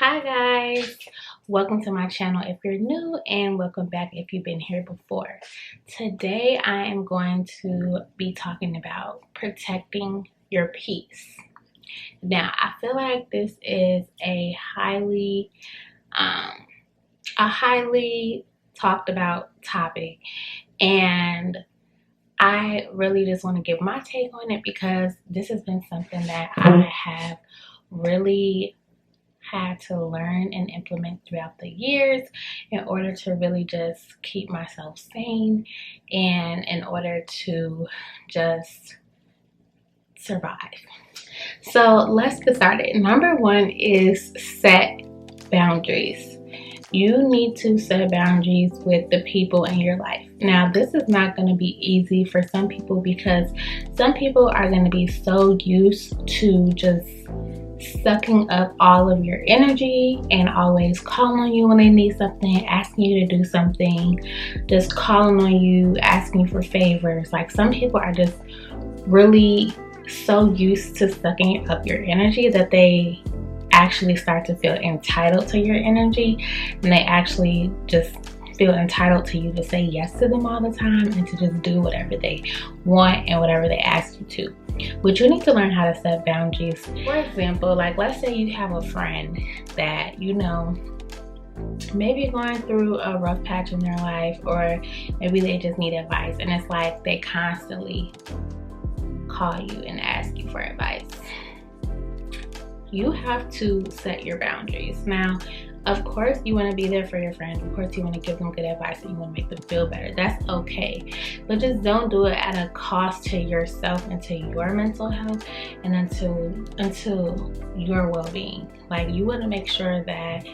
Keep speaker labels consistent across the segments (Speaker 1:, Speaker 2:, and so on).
Speaker 1: Hi guys, welcome to my channel if you're new, and welcome back if you've been here before. Today I am going to be talking about protecting your peace. Now I feel like this is a highly talked about topic, and I really just want to give my take on it because this has been something that I have really had to learn and implement throughout the years in order to really just keep myself sane and in order to just survive. So let's get started. Number one is set boundaries. You need to set boundaries with the people in your life. Now, this is not going to be easy for some people because some people are going to be so used to just sucking up all of your energy and always calling on you when they need something, asking you to do something, just calling on you, asking for favors. Like, some people are just really so used to sucking up your energy that they actually start to feel entitled to your energy, and they actually just feel entitled to you to say yes to them all the time and to just do whatever they want and whatever they ask you to. But you need to learn how to set boundaries. For example, like, let's say you have a friend that you know maybe going through a rough patch in their life, or maybe they just need advice, and it's like they constantly call you and ask you for advice. You have to set your boundaries. Now, of course, you want to be there for your friends. Of course, you want to give them good advice and you want to make them feel better. That's okay. But just don't do it at a cost to yourself and to your mental health and until your well-being. Like, you want to make sure that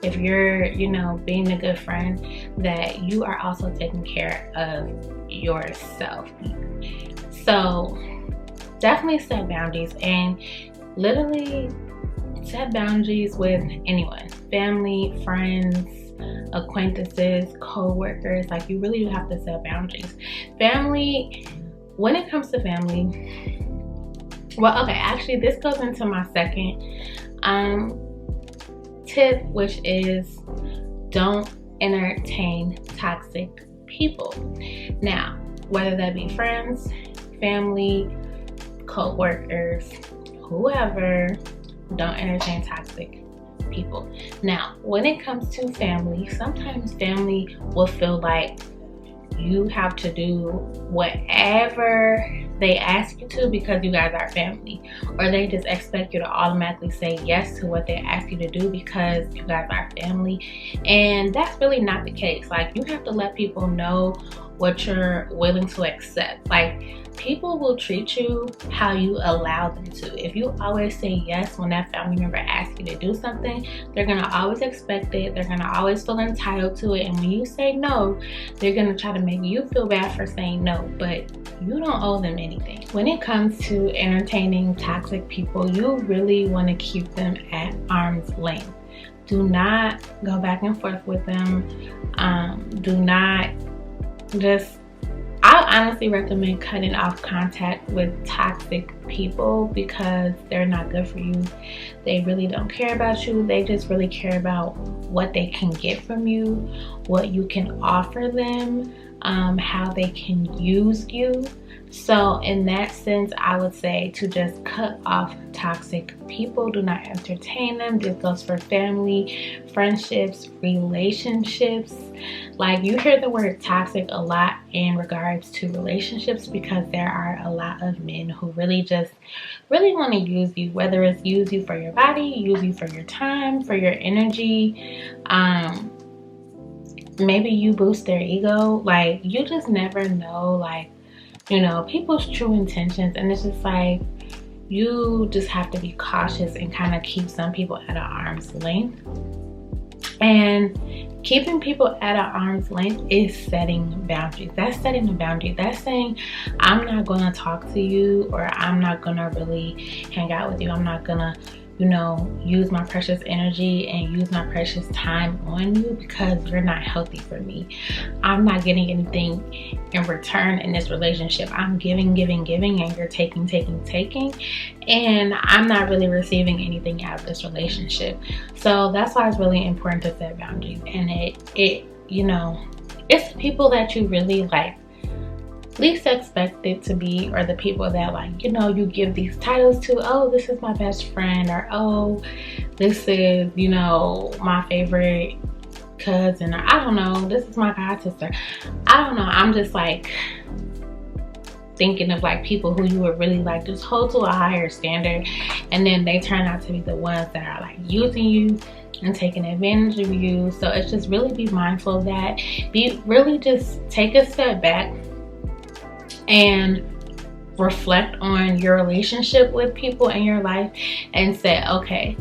Speaker 1: if you're, being a good friend, that you are also taking care of yourself. So definitely set boundaries, and literally set boundaries with anyone, family, friends, acquaintances, co-workers. Like, you really do have to set boundaries. Family, when it comes to family, well, okay, actually this goes into my second tip, which is don't entertain toxic people. Now, whether that be friends, family, co-workers, whoever, don't entertain toxic people. Now, when it comes to family, sometimes family will feel like you have to do whatever they ask you to because you guys are family, or they just expect you to automatically say yes to what they ask you to do because you guys are family. And that's really not the case. Like, you have to let people know what you're willing to accept. Like, people will treat you how you allow them to. If you always say yes when that family member asks you to do something, they're gonna always expect it. They're gonna always feel entitled to it. And when you say no, they're gonna try to make you feel bad for saying no, but you don't owe them anything. When it comes to entertaining toxic people, you really want to keep them at arm's length. Do not go back and forth with them. Do not I honestly recommend cutting off contact with toxic people because they're not good for you. They really don't care about you. They just really care about what they can get from you, what you can offer them, how they can use you. So in that sense, I would say to just cut off toxic people. Do not entertain them. This goes for family, friendships, relationships. Like, you hear the word toxic a lot in regards to relationships because there are a lot of men who really want to use you, whether it's use you for your body, use you for your time, for your energy. Maybe you boost their ego. Like, you just never know, like, people's true intentions, and it's just like, you just have to be cautious and kind of keep some people at an arm's length. And keeping people at an arm's length is setting boundaries. That's setting a boundary. That's saying, I'm not going to talk to you, or I'm not going to really hang out with you. I'm not going to, you know, use my precious energy and use my precious time on you because you're not healthy for me. I'm not getting anything in return in this relationship. I'm giving, giving, giving, and you're taking, taking, taking, and I'm not really receiving anything out of this relationship. So that's why it's really important to set boundaries. And it you know, it's the people that you really like least expect it to be, or the people that, like, you know, you give these titles to. Oh, this is my best friend, or oh, this is, you know, my favorite cousin, or I don't know, this is my god sister. I don't know, I'm just like thinking of like people who you would really like just hold to a higher standard, and then they turn out to be the ones that are like using you and taking advantage of you. So it's just really be mindful of that. Really just take a step back and reflect on your relationship with people in your life and say, okay,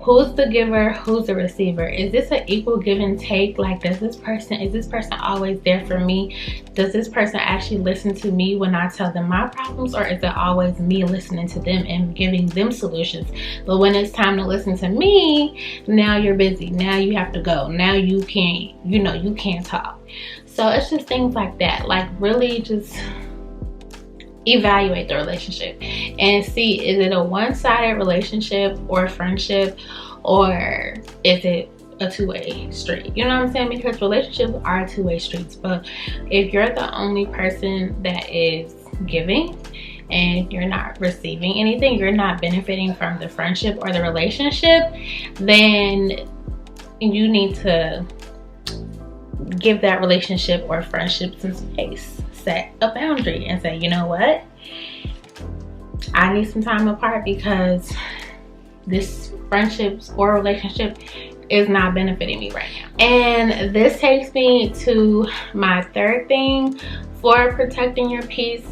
Speaker 1: who's the giver, who's the receiver? Is this an equal give and take? Like, is this person always there for me? Does this person actually listen to me when I tell them my problems, or is it always me listening to them and giving them solutions? But when it's time to listen to me, now you're busy, now you have to go, now you can't, you know, you can't talk. So it's just things like that. Like, really just evaluate the relationship and see, is it a one-sided relationship or friendship, or is it a two-way street? You know what I'm saying? Because relationships are two-way streets. But if you're the only person that is giving and you're not receiving anything, you're not benefiting from the friendship or the relationship, then you need to give that relationship or friendship some space. Set a boundary and say, you know what, I need some time apart because this friendship or relationship is not benefiting me right now. And this takes me to my third thing for protecting your peace.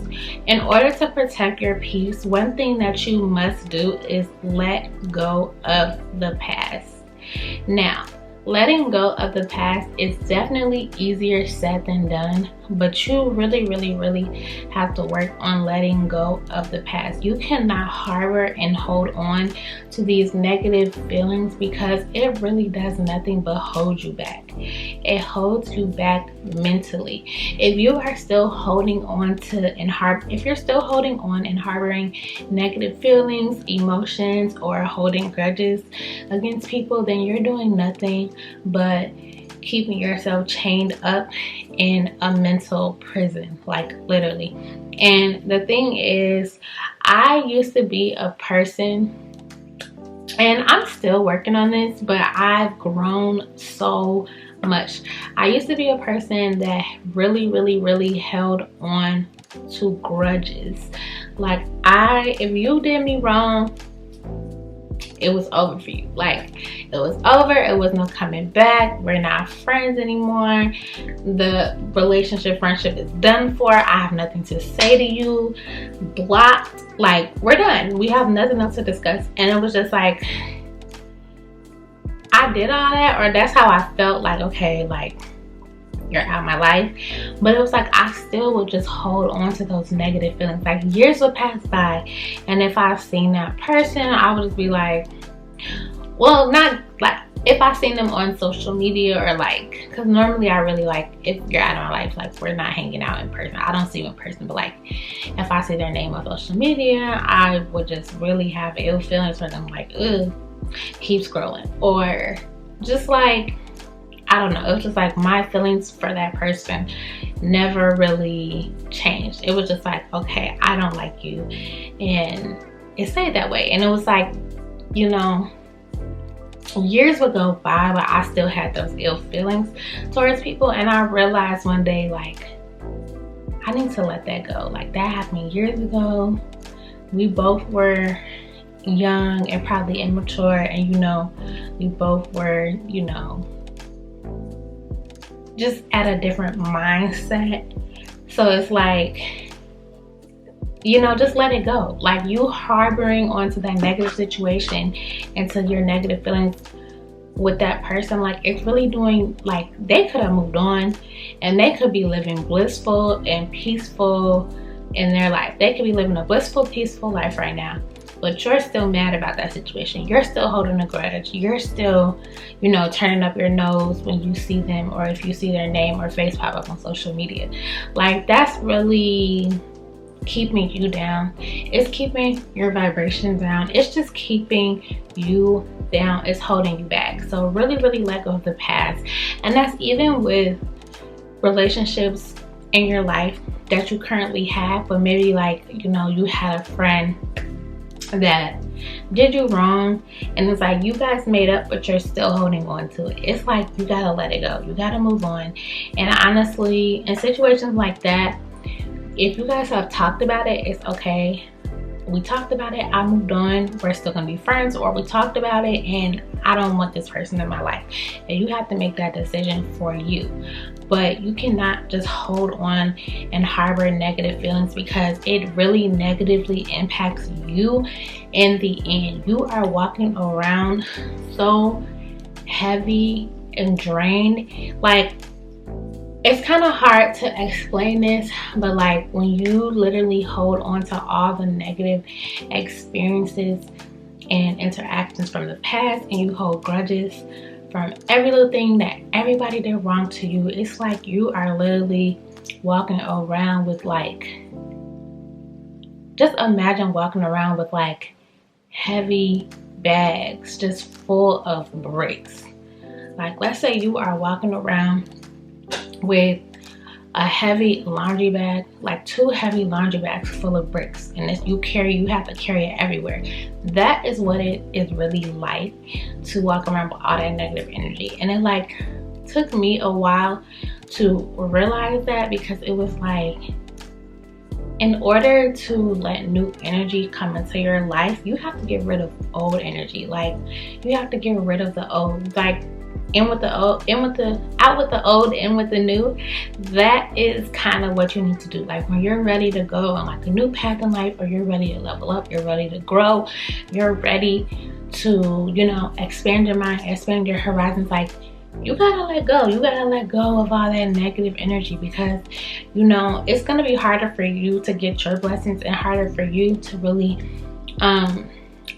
Speaker 1: In order to protect your peace, one thing that you must do is let go of the past. Now, letting go of the past is definitely easier said than done, but you really have to work on letting go of the past. You cannot harbor and hold on to these negative feelings because it really does nothing but hold you back. It holds you back mentally. If you are still holding on to if you're still holding on and harboring negative feelings, emotions, or holding grudges against people, then you're doing nothing but keeping yourself chained up in a mental prison, like literally. And the thing is, I used to be a person, and I'm still working on this, but I've grown so much. I used to be a person that really held on to grudges. Like, if you did me wrong, it was over for you. Like, it was over. It was no coming back. We're not friends anymore. The relationship, friendship is done for. I have nothing to say to you. Blocked. Like, we're done. We have nothing else to discuss. And it was just like, I did all that, or that's how I felt. Like, okay, like, you're out of my life. But it was like, I still would just hold on to those negative feelings. Like, years would pass by, and if I've seen that person, I would just be like, well, not like if I seen them on social media, or like, because normally I really like, if you're out of my life, like, we're not hanging out in person, I don't see you in person, but like, if I see their name on social media, I would just really have ill feelings for them. Like, ugh, keep scrolling. Or just like, I don't know, it was just like my feelings for that person never really changed. It was just like, okay, I don't like you, and it stayed that way. And it was like, you know, years would go by, but I still had those ill feelings towards people. And I realized one day, like, I need to let that go. Like, that happened years ago. We both were young and probably immature, and you know, we both were, you know, just at a different mindset. So it's like, you know, just let it go. Like, you harboring onto that negative situation until your negative feelings with that person, like, it's really doing, like, they could have moved on and they could be living blissful and peaceful in their life. They could be living a blissful, peaceful life right now. but you're still mad about that situation. You're still holding a grudge. You're still, you know, turning up your nose when you see them, or if you see their name or face pop up on social media. Like, that's really keeping you down. It's keeping your vibration down. It's just keeping you down. It's holding you back. So really, really let go of the past. And that's even with relationships in your life that you currently have, but maybe, like, you know, you had a friend that did you wrong, and it's like you guys made up, but you're still holding on to it. It's like you gotta let it go. You gotta move on. And honestly, in situations like that, if you guys have talked about it, it's okay. We talked about it, I moved on, we're still gonna be friends, or we talked about it and I don't want this person in my life. And you have to make that decision for you. But you cannot just hold on and harbor negative feelings, because it really negatively impacts you in the end. You are walking around so heavy and drained. Like, it's kind of hard to explain this, but like when you literally hold on to all the negative experiences and interactions from the past, and you hold grudges from every little thing that everybody did wrong to you, it's like you are literally walking around with, like, just imagine walking around with like heavy bags just full of bricks. Like, let's say you are walking around with a heavy laundry bag, like 2 heavy laundry bags full of bricks, and this you have to carry it everywhere. That is what it is really like to walk around with all that negative energy. And it like took me a while to realize that, because it was like, in order to let new energy come into your life, you have to get rid of old energy. Like, you have to get rid of the old, like, out with the old, in with the new. That is kind of what you need to do. Like, when you're ready to go on like a new path in life, or you're ready to level up, you're ready to grow, you're ready to, you know, expand your mind, expand your horizons, like, you gotta let go. You gotta let go of all that negative energy, because, you know, it's gonna be harder for you to get your blessings and harder for you to really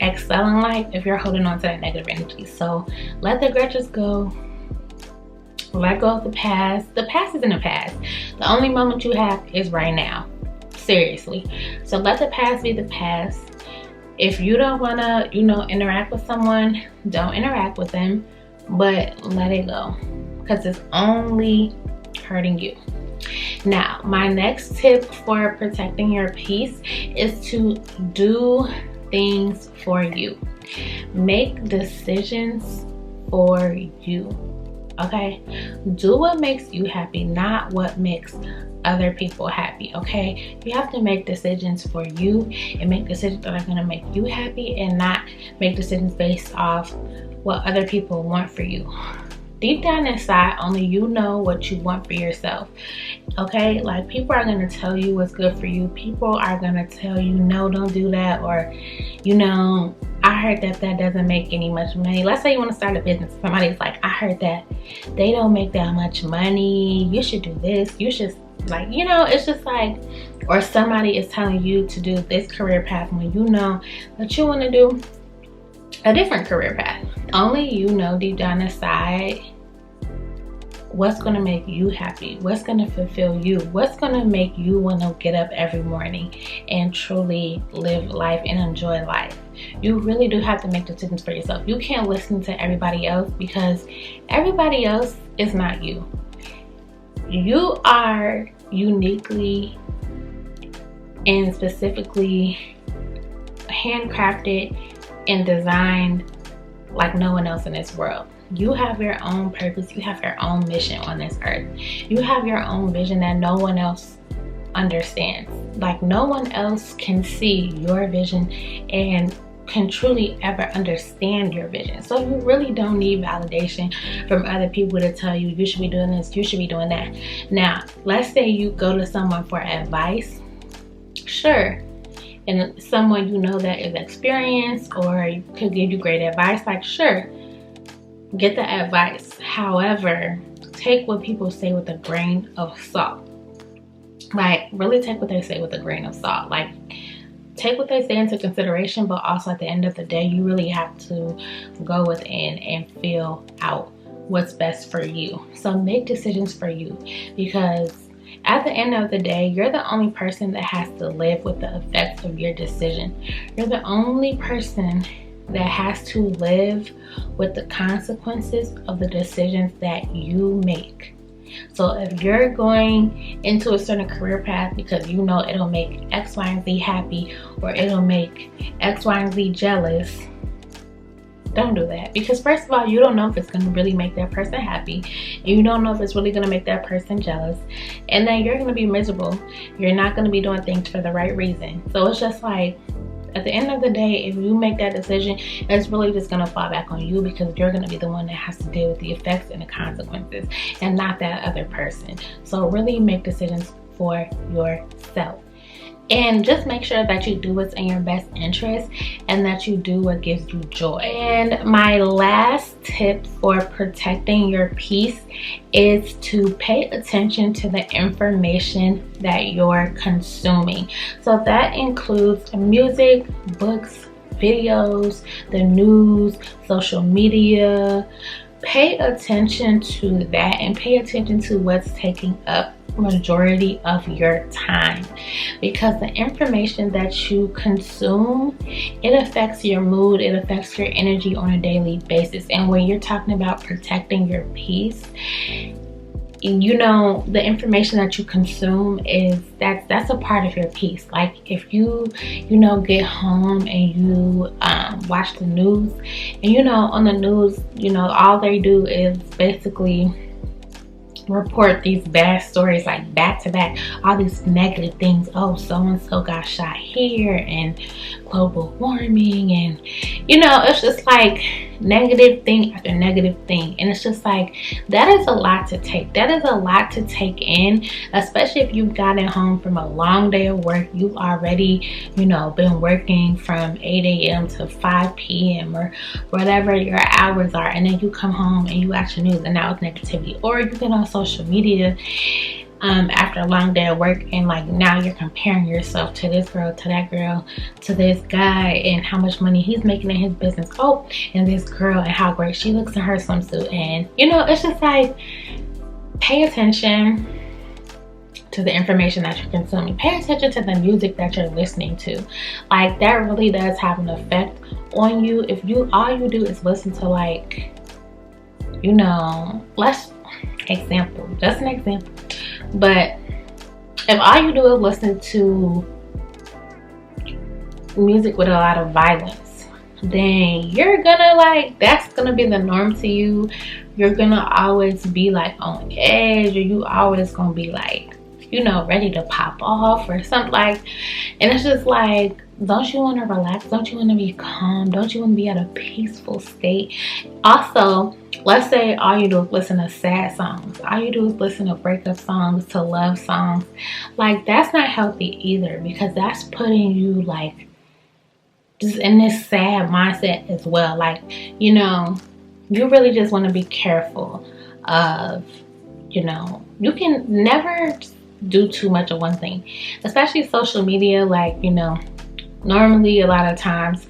Speaker 1: excel in life if you're holding on to that negative energy. So let the grudges go. Let go of the past. The past is in the past. The only moment you have is right now. Seriously. So let the past be the past. If you don't want to, you know, interact with someone, don't interact with them, but let it go, because it's only hurting you. Now, my next tip for protecting your peace is to do things for you. Make decisions for you. Okay? Do what makes you happy, not what makes other people happy. Okay? You have to make decisions for you, and make decisions that are going to make you happy, and not make decisions based off what other people want for you. Deep down inside, only you know what you want for yourself. Okay? Like, people are going to tell you what's good for you. People are going to tell you, no, don't do that, or, you know, I heard that doesn't make any much money. Let's say you want to start a business. Somebody's like, I heard that they don't make that much money. You should do this. You should, like, you know, it's just like, or somebody is telling you to do this career path when you know that you want to do a different career path. Only you know deep down inside what's going to make you happy, what's going to fulfill you, what's going to make you want to get up every morning and truly live life and enjoy life. You really do have to make decisions for yourself. You can't listen to everybody else, because everybody else is not you. You are uniquely and specifically handcrafted and designed like no one else in this world. You have your own purpose. You have your own mission on this earth. You have your own vision that no one else understands. Like, no one else can see your vision and can truly ever understand your vision. So you really don't need validation from other people to tell you, you should be doing this, you should be doing that. Now, let's say you go to someone for advice. Sure. And someone you know that is experienced or could give you great advice, like, sure, get the advice. However, take what people say with a grain of salt. Like, really take what they say with a grain of salt. Like, take what they say into consideration, but also at the end of the day, you really have to go within and feel out what's best for you. So make decisions for you, because at the end of the day, you're the only person that has to live with the effects of your decision. You're the only person that has to live with the consequences of the decisions that you make. So if you're going into a certain career path because you know it'll make X, Y, and Z happy, or it'll make X, Y, and Z jealous, don't do that. Because first of all, you don't know if it's going to really make that person happy, and you don't know if it's really going to make that person jealous, and then you're going to be miserable. You're not going to be doing things for the right reason. So it's just like, at the end of the day, if you make that decision, it's really just going to fall back on you, because you're going to be the one that has to deal with the effects and the consequences, and not that other person. So really make decisions for yourself. And just make sure that you do what's in your best interest, and that you do what gives you joy. And my last tip for protecting your peace is to pay attention to the information that you're consuming. So that includes music, books, videos, the news, social media. Pay attention to that, and pay attention to what's taking up majority of your time, because the information that you consume, it affects your mood, it affects your energy on a daily basis. And when you're talking about protecting your peace, you know, the information that you consume is that's a part of your peace. Like if you know, get home and you watch the news, and you know, on the news, you know, all they do is basically report these bad stories, like back to back, all these negative things. Oh, so and so got shot here, and global warming, and you know, it's just like negative thing after negative thing. And it's just like, that is a lot to take. That is a lot to take in, especially if you've gotten home from a long day of work. You've already, you know, been working from 8 a.m. to 5 p.m. or whatever your hours are, and then you come home and you watch the news, and now it's negativity. Or you get on social media after a long day of work, and like now you're comparing yourself to this girl, to that girl, to this guy, and how much money he's making in his business. Oh, and this girl, and how great she looks in her swimsuit. And you know, it's just like, pay attention to the information that you're consuming. Pay attention to the music that you're listening to. Like that really does have an effect on you. If you all you do is listen to, like, you know, just an example, but if all you do is listen to music with a lot of violence, then you're gonna, like, that's gonna be the norm to you. You're gonna always be like on edge, or you always gonna be like, you know, ready to pop off or something. Like, and it's just like, don't you want to relax? Don't you want to be calm? Don't you want to be at a peaceful state? Also, let's say all you do is listen to sad songs. All you do is listen to breakup songs, to love songs. Like, that's not healthy either, because that's putting you, like, just in this sad mindset as well. Like, you know, you really just want to be careful of, you know, you can never do too much of one thing, especially social media. Like, you know, normally a lot of times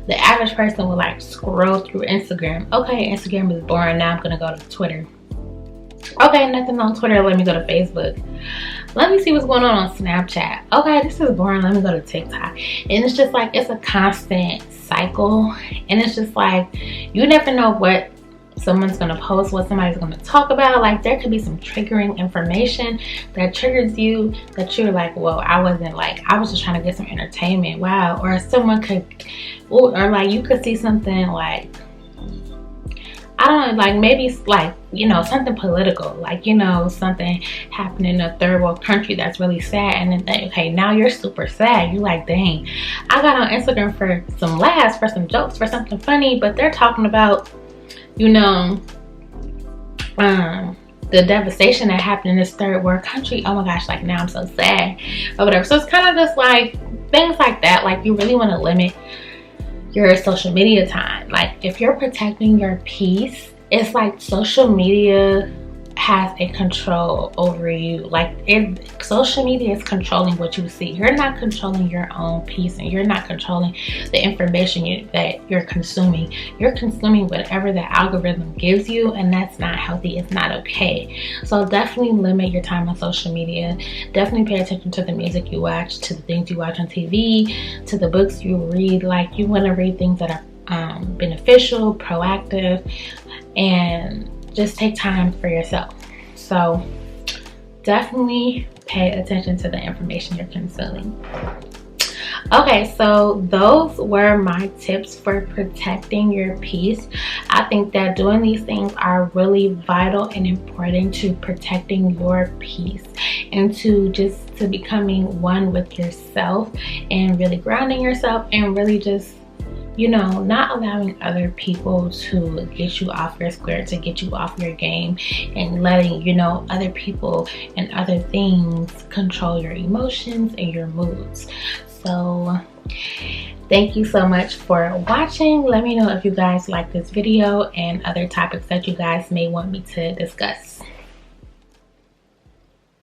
Speaker 1: the average person will like scroll through Instagram. Okay, Instagram is boring, now I'm gonna go to Twitter. Okay, nothing on Twitter, let me go to Facebook. Let me see what's going on Snapchat. Okay, this is boring, let me go to TikTok. And it's just like, it's a constant cycle, and it's just like, you never know what someone's gonna post, what somebody's gonna talk about. Like, there could be some triggering information that triggers you, that you're like, well, I was just trying to get some entertainment, wow. Or someone could, or like you could see something like, I don't know, like maybe like, you know, something political, like, you know, something happening in a third world country that's really sad, and then okay, now you're super sad. You like, dang, I got on Instagram for some laughs, for some jokes, for something funny, but they're talking about, you know, the devastation that happened in this third world country. Oh my gosh, like now I'm so sad or whatever. So it's kind of just like things like that. Like, you really want to limit your social media time. Like, if you're protecting your peace, it's like social media has a control over you. Like, social media is controlling what you see. You're not controlling your own peace, and you're not controlling the information that you're consuming. You're consuming whatever the algorithm gives you, and that's not healthy. It's not okay. So definitely limit your time on social media. Definitely pay attention to the music you watch, to the things you watch on TV, to the books you read. Like, you want to read things that are beneficial, proactive, and just take time for yourself. So definitely pay attention to the information you're consuming. Okay, so those were my tips for protecting your peace. I think that doing these things are really vital and important to protecting your peace, and to becoming one with yourself, and really grounding yourself, and really just, you know, not allowing other people to get you off your square, to get you off your game, and letting, you know, other people and other things control your emotions and your moods. So thank you so much for watching. Let me know if you guys like this video and other topics that you guys may want me to discuss.